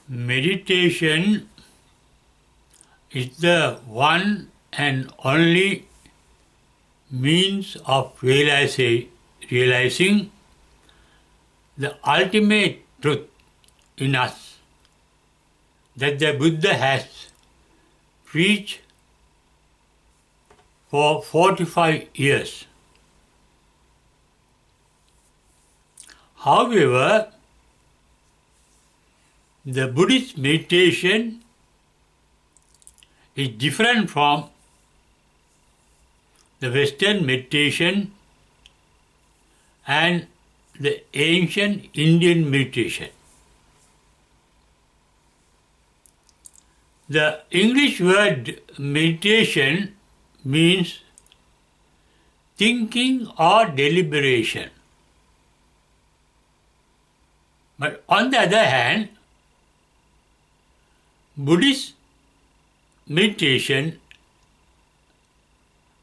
Meditation is the one and only means of realizing the ultimate truth in us that the Buddha has preached for 45 years. However, the Buddhist meditation is different from the Western meditation and the ancient Indian meditation. The English word meditation means thinking or deliberation. But on the other hand, Buddhist meditation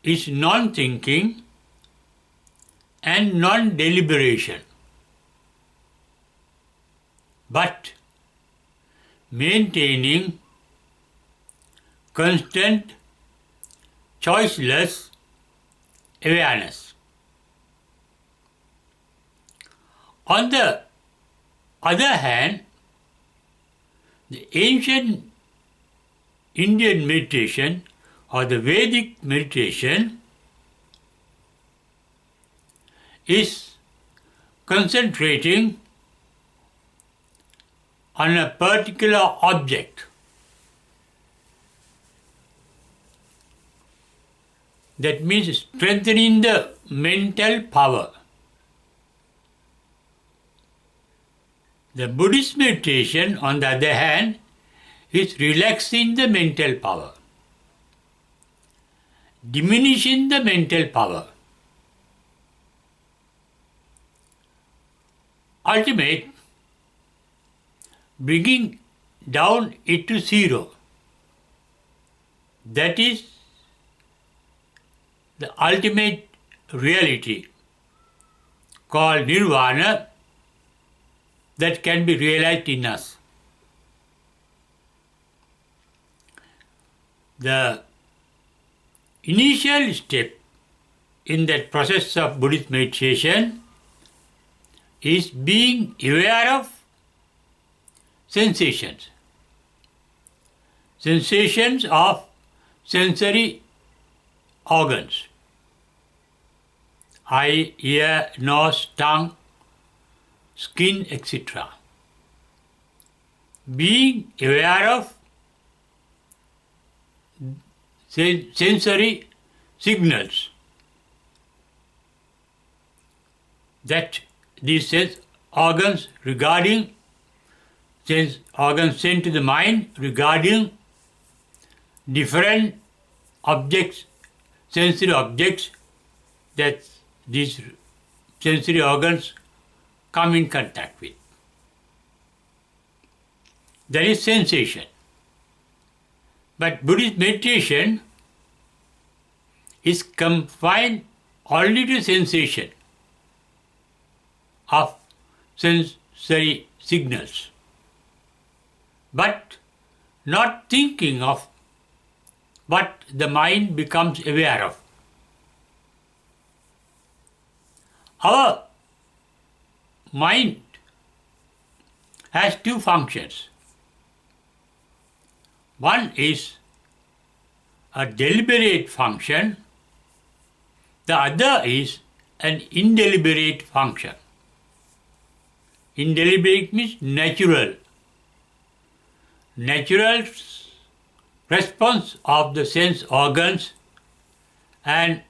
is non-thinking and non-deliberation, but maintaining constant, choiceless awareness. On the other hand, the ancient Indian meditation or the Vedic meditation is concentrating on a particular object. That means strengthening the mental power. The Buddhist meditation, on the other hand, is relaxing the mental power, diminishing the mental power. Ultimate, bringing down it to zero. That is the ultimate reality called nirvana that can be realized in us. The initial step in that process of Buddhist meditation is being aware of sensations. Sensations of sensory organs. Eye, ear, nose, tongue, skin, etc. Being aware of sensory signals that these sense organs sent to the mind regarding different objects, sensory objects that these sensory organs come in contact with. That is sensation. But Buddhist meditation is confined only to sensation of sensory signals, but not thinking of what the mind becomes aware of. Our mind has two functions. One is a deliberate function, the other is an indeliberate function. Indeliberate means natural. Natural response of the sense organs and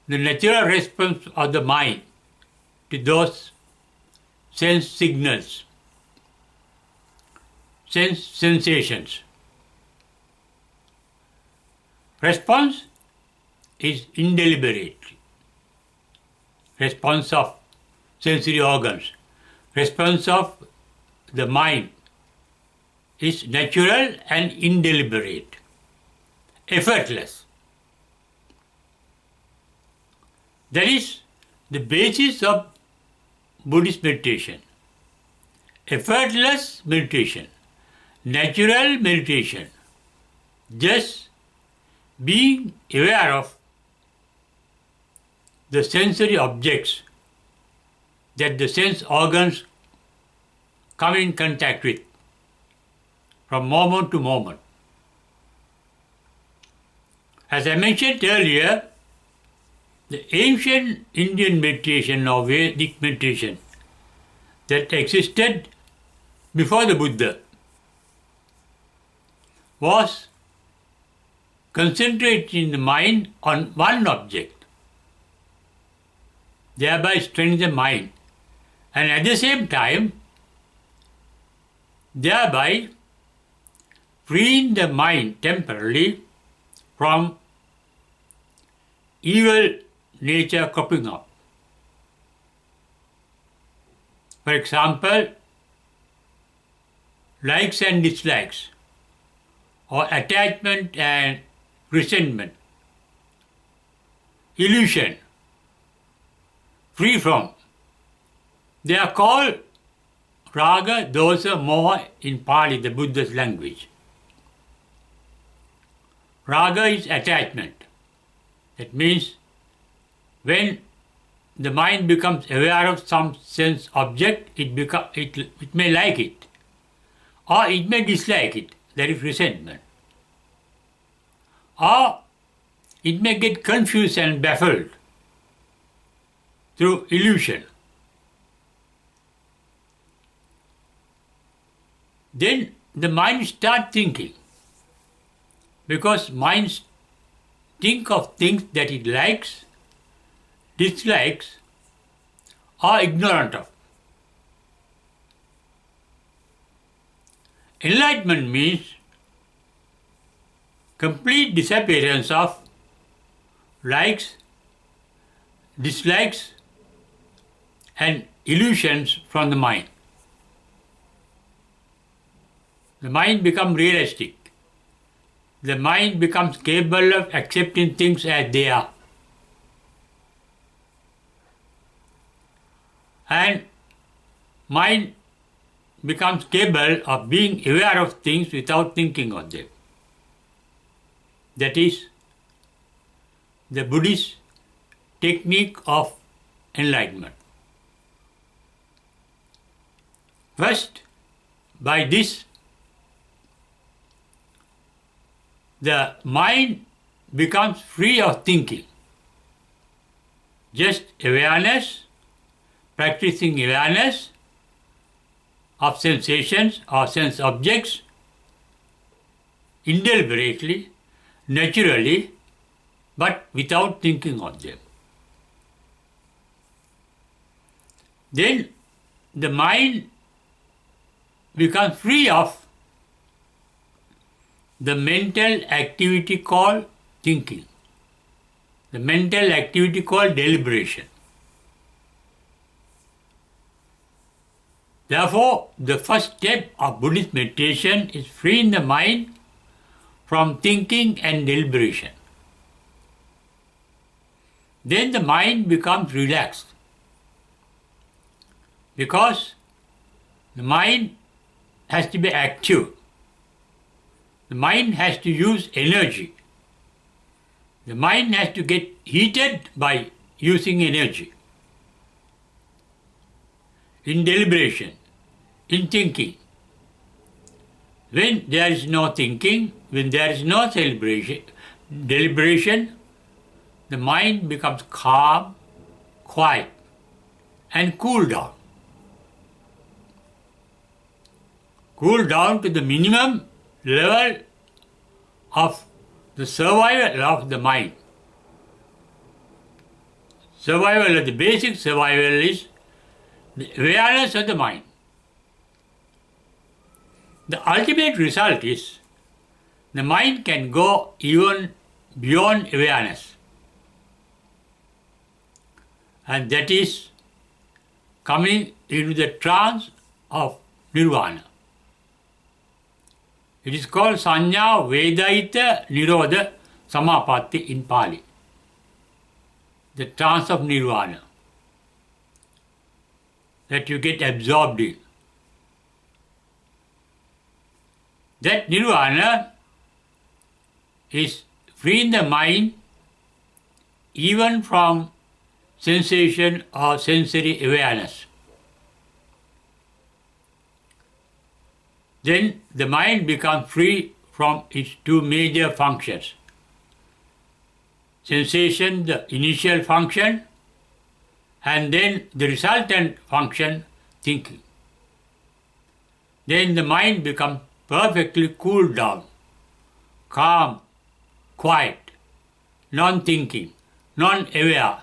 the natural response of the mind to those sense signals, sense sensations. Response is indeliberate. Response of sensory organs. Response of the mind is natural and indeliberate, effortless. That is the basis of Buddhist meditation. effortless meditation, natural meditation, just being aware of the sensory objects that the sense organs come in contact with from moment to moment. As I mentioned earlier, the ancient Indian meditation or Vedic meditation that existed before the Buddha was concentrating the mind on one object, thereby strengthening the mind, and at the same time thereby freeing the mind temporarily from evil nature cropping up. For example, likes and dislikes, or attachment and resentment, illusion, free from. They are called raga, dosa, moha in Pali, the Buddhist language. Raga is attachment. That means when the mind becomes aware of some sense object, it may like it or it may dislike it. That is resentment. Or it may get confused and baffled through illusion. Then the mind starts thinking, because minds think of things that it likes, dislikes, or ignorant of. Enlightenment means complete disappearance of likes, dislikes, and illusions from the mind. The mind becomes realistic. The mind becomes capable of accepting things as they are. And mind becomes capable of being aware of things without thinking of them. That is the Buddhist technique of enlightenment. First, by this, the mind becomes free of thinking. Just awareness, practicing awareness of sensations or sense objects indeliberately, naturally, but without thinking of them. Then the mind becomes free of the mental activity called thinking, the mental activity called deliberation. Therefore, the first step of Buddhist meditation is freeing the mind from thinking and deliberation. Then the mind becomes relaxed, because the mind has to be active. The mind has to use energy. The mind has to get heated by using energy. In deliberation, in thinking. When there is no thinking, when there is no deliberation, the mind becomes calm, quiet, and cool down. Cool down to the minimum level of the survival of the mind. Survival of the basic survival is the awareness of the mind. The ultimate result is the mind can go even beyond awareness, and that is coming into the trance of nirvana. It is called Sanya Vedaita Nirodha Samapatti in Pali, the trance of nirvana that you get absorbed in. That nirvana is freeing the mind even from sensation or sensory awareness. Then the mind becomes free from its two major functions. Sensation, the initial function, and then the resultant function, thinking. Then the mind becomes perfectly cooled down, calm, quiet, non-thinking, non-aware.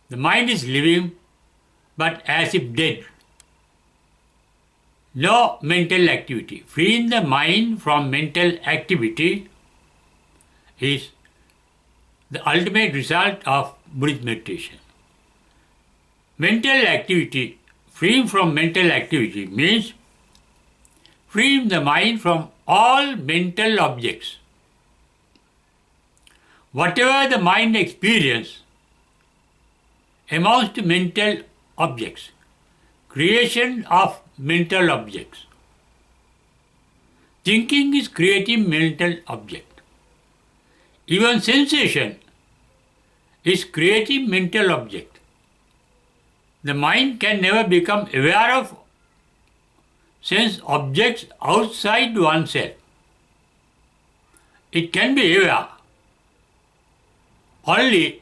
The mind is living, but as if dead. No mental activity. Freeing the mind from mental activity is the ultimate result of Buddhist meditation. Mental activity, freeing from mental activity means freeing the mind from all mental objects. Whatever the mind experiences amounts to mental objects, creation of mental objects. Thinking is creating mental object. Even sensation is creating mental object. The mind can never become aware of sense objects outside oneself. It can be aware only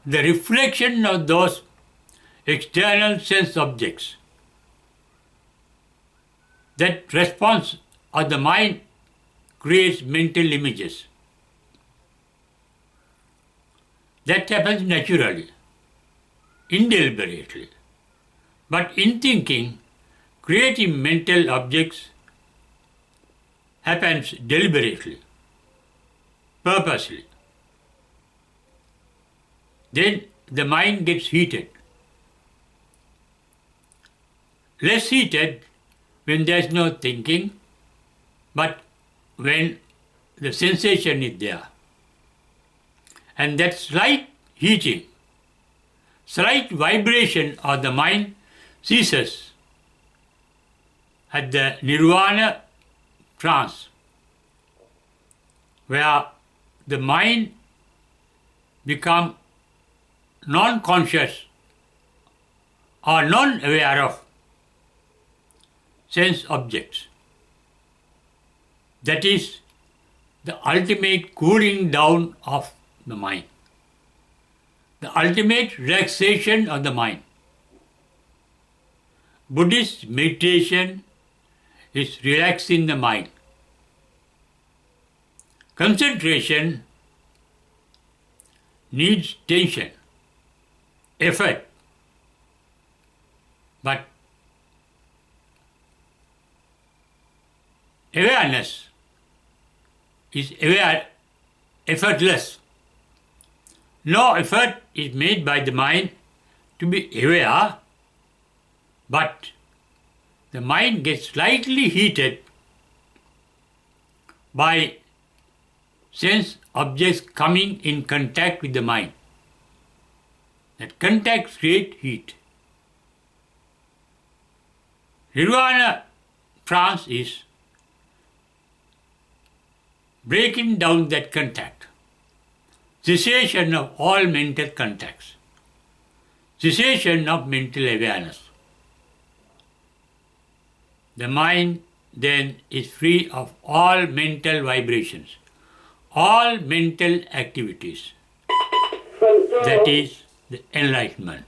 the reflection of those external sense objects. That response of the mind creates mental images. That happens naturally, indeliberately. But in thinking, creating mental objects happens deliberately, purposely. Then the mind gets heated. Less heated when there is no thinking, but when the sensation is there. And that slight heating, slight vibration of the mind ceases at the nirvana trance, where the mind becomes non-conscious or non-aware of sense objects. That is the ultimate cooling down of the mind, the ultimate relaxation of the mind. Buddhist meditation is relaxing the mind. Concentration needs tension, effort, but awareness is effortless. No effort is made by the mind to be aware, but the mind gets slightly heated by sense objects coming in contact with the mind. That contact creates heat. Nirvana trance is breaking down that contact, cessation of all mental contacts, cessation of mental awareness. The mind then is free of all mental vibrations, all mental activities. That is the enlightenment.